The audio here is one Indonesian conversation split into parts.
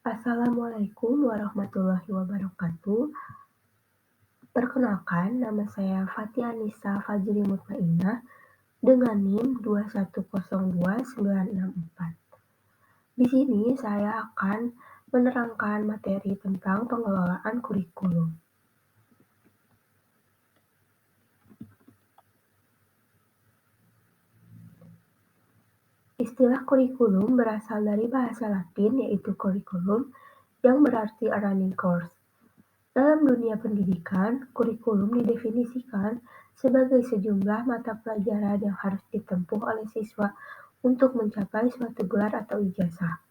Assalamualaikum warahmatullahi wabarakatuh. Perkenalkan, nama saya Fathi Anissa Fajri Mutmainnah dengan NIM 2102964. Di sini saya akan menerangkan materi tentang pengelolaan kurikulum. Istilah kurikulum berasal dari bahasa Latin yaitu curriculum yang berarti a running course. Dalam dunia pendidikan, kurikulum didefinisikan sebagai sejumlah mata pelajaran yang harus ditempuh oleh siswa untuk mencapai suatu gelar atau ijazah.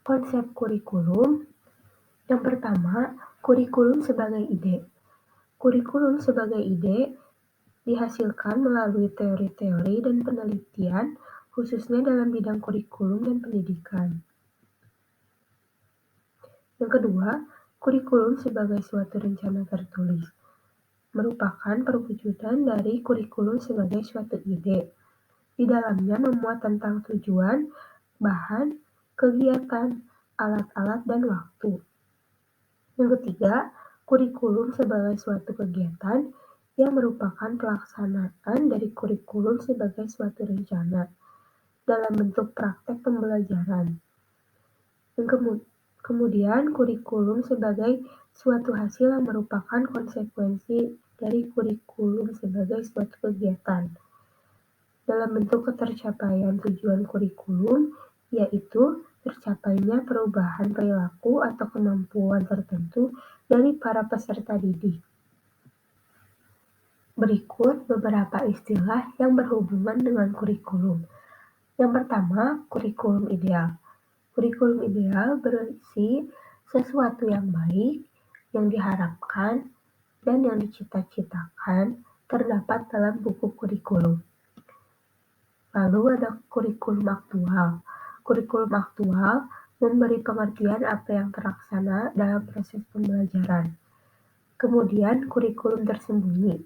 Konsep kurikulum. Yang pertama, kurikulum sebagai ide. Kurikulum sebagai ide dihasilkan melalui teori-teori dan penelitian, khususnya dalam bidang kurikulum dan pendidikan. Yang kedua, kurikulum sebagai suatu rencana tertulis merupakan perwujudan dari kurikulum sebagai suatu ide. Di dalamnya memuat tentang tujuan, bahan, kegiatan, alat-alat, dan waktu. Yang ketiga, kurikulum sebagai suatu kegiatan yang merupakan pelaksanaan dari kurikulum sebagai suatu rencana dalam bentuk praktek pembelajaran. Kemudian, kurikulum sebagai suatu hasil yang merupakan konsekuensi dari kurikulum sebagai suatu kegiatan dalam bentuk ketercapaian tujuan kurikulum, yaitu tercapainya perubahan perilaku atau kemampuan tertentu dari para peserta didik. Berikut beberapa istilah yang berhubungan dengan kurikulum. Yang pertama, kurikulum ideal. Kurikulum ideal berisi sesuatu yang baik, yang diharapkan, dan yang dicita-citakan terdapat dalam buku kurikulum. Lalu ada kurikulum aktual. Kurikulum aktual memberi pengertian apa yang terlaksana dalam proses pembelajaran. Kemudian kurikulum tersembunyi.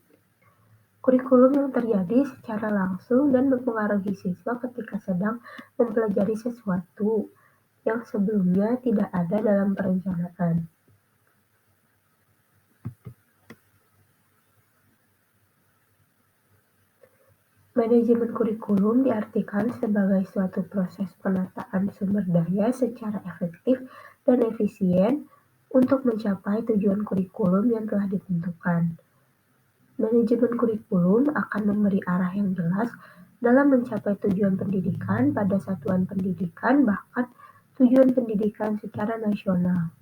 Kurikulum yang terjadi secara langsung dan mempengaruhi siswa ketika sedang mempelajari sesuatu yang sebelumnya tidak ada dalam perencanaan. Manajemen kurikulum diartikan sebagai suatu proses penataan sumber daya secara efektif dan efisien untuk mencapai tujuan kurikulum yang telah ditentukan. Manajemen kurikulum akan memberi arah yang jelas dalam mencapai tujuan pendidikan pada satuan pendidikan bahkan tujuan pendidikan secara nasional.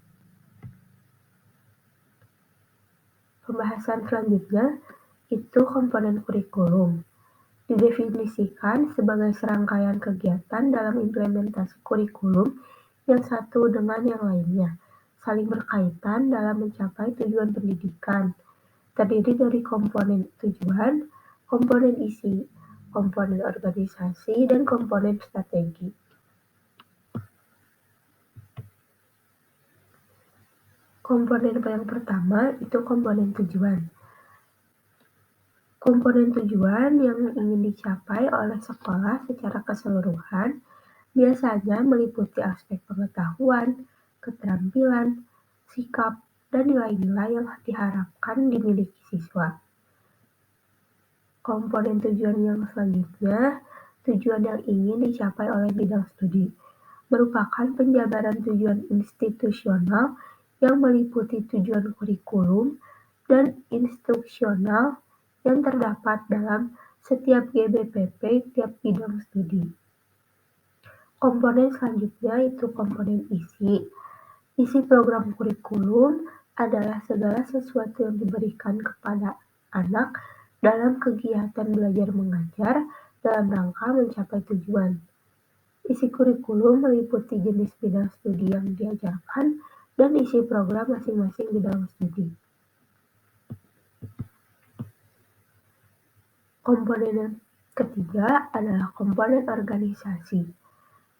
Pembahasan selanjutnya itu komponen kurikulum. Didefinisikan sebagai serangkaian kegiatan dalam implementasi kurikulum yang satu dengan yang lainnya, saling berkaitan dalam mencapai tujuan pendidikan. Terdiri dari komponen tujuan, komponen isi, komponen organisasi, dan komponen strategi. Komponen yang pertama itu komponen tujuan. Komponen tujuan yang ingin dicapai oleh sekolah secara keseluruhan biasanya meliputi aspek pengetahuan, keterampilan, sikap, dan nilai-nilai yang diharapkan dimiliki siswa. Komponen tujuan yang selanjutnya, tujuan yang ingin dicapai oleh bidang studi, merupakan penjabaran tujuan institusional yang meliputi tujuan kurikulum dan instruksional yang terdapat dalam setiap GBPP tiap bidang studi. Komponen selanjutnya itu komponen isi. Isi program kurikulum adalah segala sesuatu yang diberikan kepada anak dalam kegiatan belajar mengajar dalam rangka mencapai tujuan. Isi kurikulum meliputi jenis bidang studi yang diajarkan dan isi program masing-masing bidang studi. Komponen yang ketiga adalah komponen organisasi.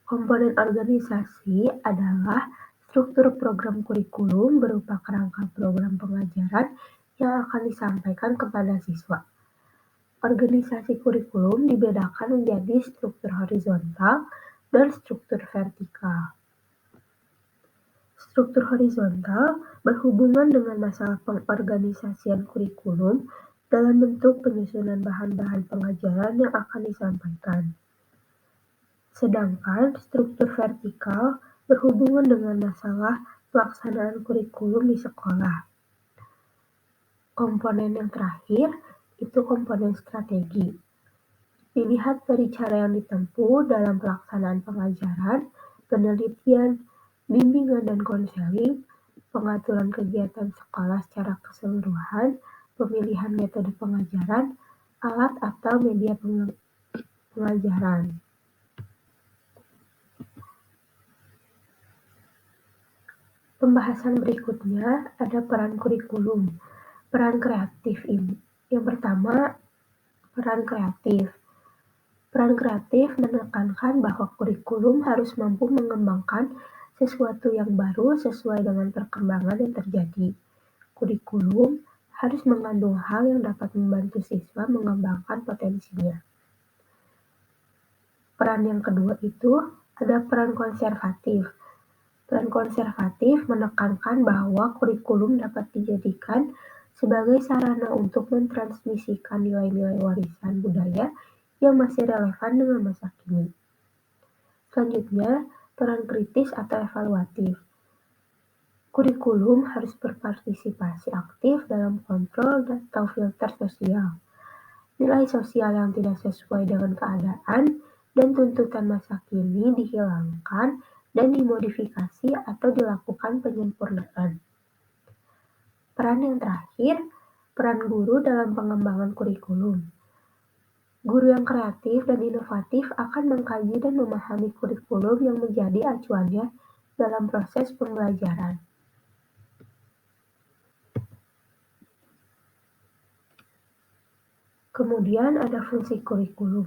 Komponen organisasi adalah struktur program kurikulum berupa kerangka program pengajaran yang akan disampaikan kepada siswa. Organisasi kurikulum dibedakan menjadi struktur horizontal dan struktur vertikal. Struktur horizontal berhubungan dengan masalah pengorganisasian kurikulum dalam bentuk penyusunan bahan-bahan pengajaran yang akan disampaikan. Sedangkan struktur vertikal berhubungan dengan masalah pelaksanaan kurikulum di sekolah. Komponen yang terakhir itu komponen strategi. Dilihat dari cara yang ditempuh dalam pelaksanaan pengajaran, penelitian, bimbingan dan konseling, pengaturan kegiatan sekolah secara keseluruhan, pemilihan metode pengajaran, alat atau media pengajaran. Pembahasan berikutnya ada peran kurikulum. Peran kreatif ini. Yang pertama, peran kreatif. Peran kreatif menekankan bahwa kurikulum harus mampu mengembangkan sesuatu yang baru sesuai dengan perkembangan yang terjadi. Kurikulum harus mengandung hal yang dapat membantu siswa mengembangkan potensinya. Peran yang kedua itu ada peran konservatif. Peran konservatif menekankan bahwa kurikulum dapat dijadikan sebagai sarana untuk mentransmisikan nilai-nilai warisan budaya yang masih relevan dengan masa kini. Selanjutnya, peran kritis atau evaluatif. Kurikulum harus berpartisipasi aktif dalam kontrol atau filter sosial. Nilai sosial yang tidak sesuai dengan keadaan dan tuntutan masa kini dihilangkan dan dimodifikasi atau dilakukan penyempurnaan. Peran yang terakhir, peran guru dalam pengembangan kurikulum. Guru yang kreatif dan inovatif akan mengkaji dan memahami kurikulum yang menjadi acuannya dalam proses pembelajaran. Kemudian ada fungsi kurikulum.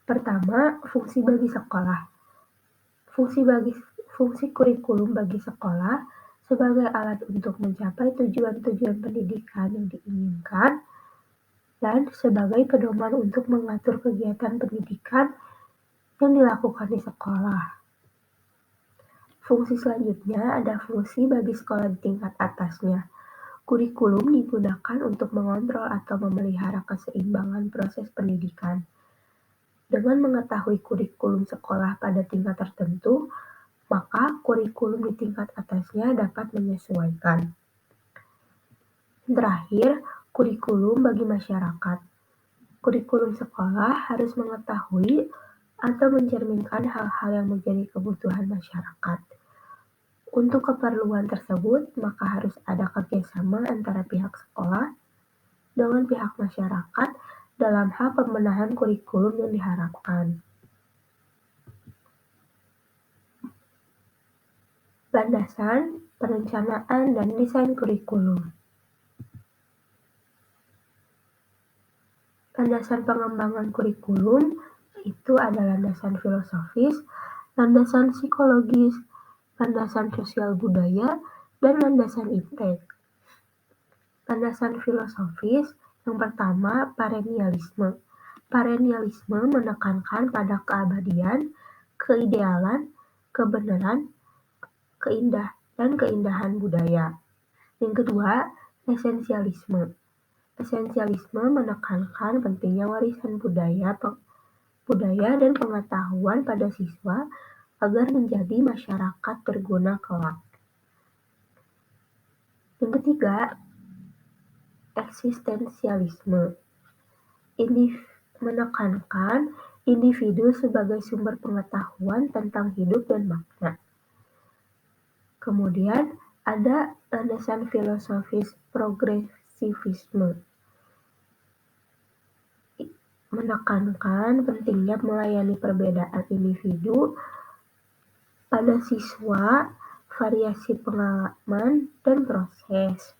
Pertama, fungsi bagi sekolah. Fungsi kurikulum bagi sekolah sebagai alat untuk mencapai tujuan-tujuan pendidikan yang diinginkan dan sebagai pedoman untuk mengatur kegiatan pendidikan yang dilakukan di sekolah. Fungsi selanjutnya ada fungsi bagi sekolah di tingkat atasnya. Kurikulum digunakan untuk mengontrol atau memelihara keseimbangan proses pendidikan. Dengan mengetahui kurikulum sekolah pada tingkat tertentu, maka kurikulum di tingkat atasnya dapat menyesuaikan. Terakhir, kurikulum bagi masyarakat. Kurikulum sekolah harus mengetahui atau mencerminkan hal-hal yang menjadi kebutuhan masyarakat. Untuk keperluan tersebut, maka harus ada kerjasama antara pihak sekolah dengan pihak masyarakat dalam hal pembenahan kurikulum yang diharapkan. Landasan, perencanaan, dan desain kurikulum. Landasan pengembangan kurikulum itu ada landasan filosofis, landasan psikologis, landasan sosial budaya, dan landasan iptek. Landasan filosofis yang pertama, perennialisme. Perennialisme menekankan pada keabadian, keidealan, kebenaran, dan keindahan budaya. Yang kedua, esensialisme. Esensialisme menekankan pentingnya warisan budaya dan pengetahuan pada siswa agar menjadi masyarakat berguna kelak. Yang ketiga, eksistensialisme. Menekankan individu sebagai sumber pengetahuan tentang hidup dan makna. Kemudian ada landasan filosofis progresivisme. Menekankan pentingnya melayani perbedaan individu pada siswa, variasi pengalaman, dan proses.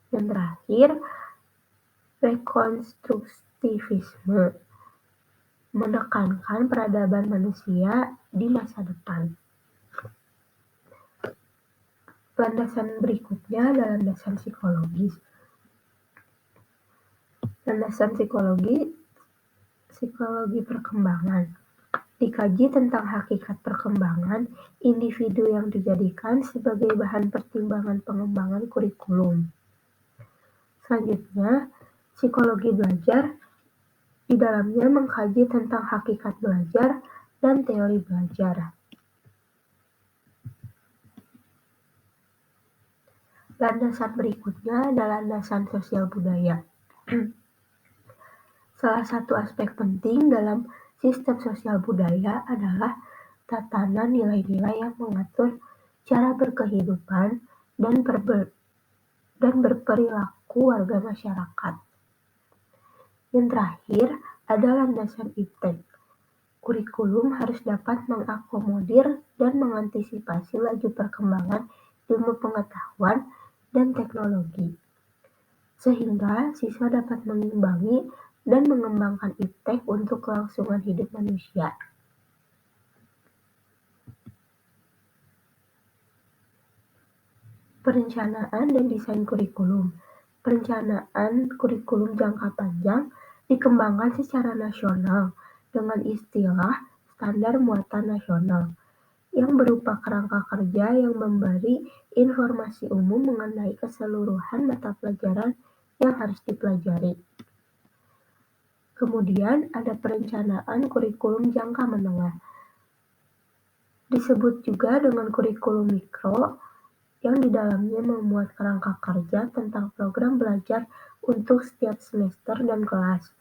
Yang terakhir, rekonstruktivisme. Menekankan peradaban manusia di masa depan. Landasan berikutnya adalah landasan psikologis. Landasan psikologi perkembangan. Dikaji tentang hakikat perkembangan individu yang dijadikan sebagai bahan pertimbangan pengembangan kurikulum. Selanjutnya, psikologi belajar. Di dalamnya mengkaji tentang hakikat belajar dan teori belajar. Landasan berikutnya adalah landasan sosial budaya. Salah satu aspek penting dalam sistem sosial budaya adalah tatanan nilai-nilai yang mengatur cara berkehidupan dan berperilaku warga masyarakat. Yang terakhir ada landasan iptek. Kurikulum harus dapat mengakomodir dan mengantisipasi laju perkembangan ilmu pengetahuan dan teknologi, sehingga siswa dapat mengimbangi dan mengembangkan iptek untuk kelangsungan hidup manusia. Perencanaan dan desain kurikulum. Perencanaan kurikulum jangka panjang dikembangkan secara nasional dengan istilah standar muatan nasional, yang berupa kerangka kerja yang memberi informasi umum mengenai keseluruhan mata pelajaran yang harus dipelajari. Kemudian ada perencanaan kurikulum jangka menengah. Disebut juga dengan kurikulum mikro, yang di dalamnya memuat kerangka kerja tentang program belajar untuk setiap semester dan kelas,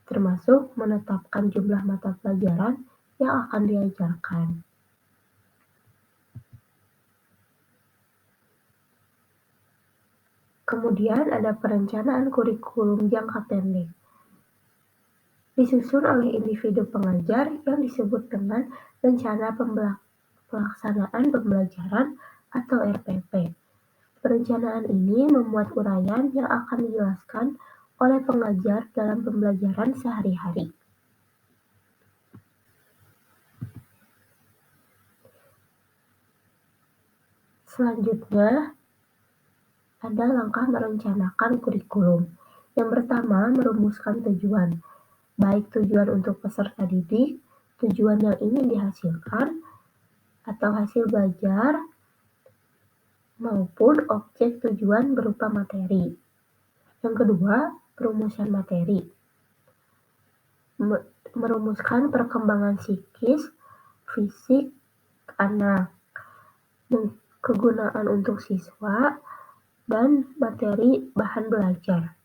termasuk menetapkan jumlah mata pelajaran yang akan diajarkan. Kemudian ada perencanaan kurikulum jangka pendek. Disusun oleh individu pengajar yang disebut dengan rencana pelaksanaan pembelajaran atau RPP. Perencanaan ini memuat uraian yang akan dijelaskan oleh pengajar dalam pembelajaran sehari-hari. Selanjutnya, ada langkah merencanakan kurikulum. Yang pertama, merumuskan tujuan, baik tujuan untuk peserta didik, tujuan yang ingin dihasilkan, atau hasil belajar, maupun objek tujuan berupa materi. Yang kedua, perumusan materi. Merumuskan perkembangan psikis, fisik anak, kegunaan untuk siswa, dan materi bahan belajar.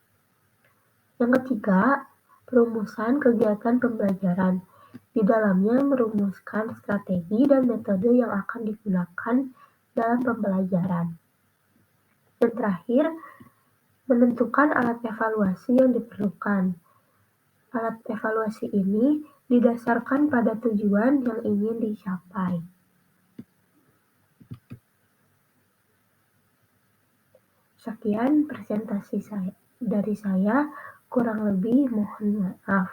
Yang ketiga, perumusan kegiatan pembelajaran. Di dalamnya merumuskan strategi dan metode yang akan digunakan dalam pembelajaran. Yang terakhir, menentukan alat evaluasi yang diperlukan. Alat evaluasi ini didasarkan pada tujuan yang ingin dicapai. Sekian presentasi dari saya, kurang lebih mohon maaf.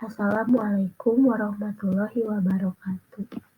Assalamualaikum warahmatullahi wabarakatuh.